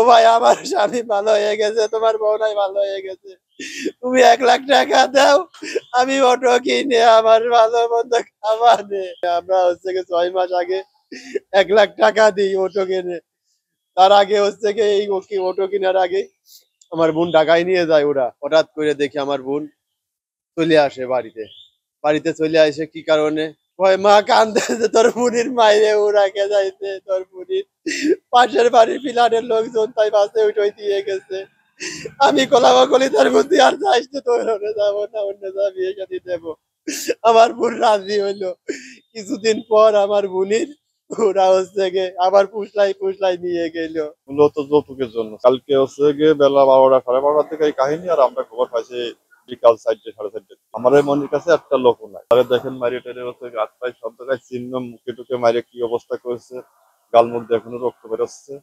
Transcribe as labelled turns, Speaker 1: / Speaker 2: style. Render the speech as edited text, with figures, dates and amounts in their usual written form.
Speaker 1: ভাই আমার স্বামী ভালো হয়ে গেছে, তোমার বউটাই ভালো হয়ে গেছে, তুমি 1 লাখ টাকা দাও, আমি অটো কিনে আমার ভালো মন্দ খাবার নে। আমরা হচ্ছে কি 6 মাস আগে 1 লাখ টাকা দিই অটো কিনে। তার আগে হচ্ছে কি এই অটো কেনার আগে আমার বোন ঢাকায় নিয়ে যায়, ওরা হঠাৎ করে দেখি আমার বোন চলে আসে বাড়িতে। বাড়িতে চলে আসে কি কারণে, কয় মা কান্দেছে, তোর বোনের মাইরে ওরাকে যাইছে, তোর বোনের পাশের বাড়ির পিলারের লোকজন তাই বাসে উঠে দিয়ে গেছে। আমি কলাবাকলি তার মধ্যে আর যাইস না, তোর ওরে যাবো না, অন্য যা বিয়ে শাদী দেবো। আমার বোন রাজি হইলো। কিছুদিন পর আমার বোনের ওরা হচ্ছে গে আবার পুষলাই পুষলাই নিয়ে গেল।
Speaker 2: মূলত যৌতুকের জন্য। কালকে হচ্ছে গিয়ে বেলা 12টা 12:30 থেকে এই কাহিনী, আর আমরা খবর পাইছি বিকাল 4টে 4:30। আমার এই মনির কাছে একটা লোক নাই। তাহলে দেখেন মারিয়ে টেরে হচ্ছে হাত পায়ে সব জায়গায় চিহ্ন, মুখে টুকে মারিয়ে কি অবস্থা করেছে, গাল মুখ দিয়ে এখনো রক্ত বেরোচ্ছে।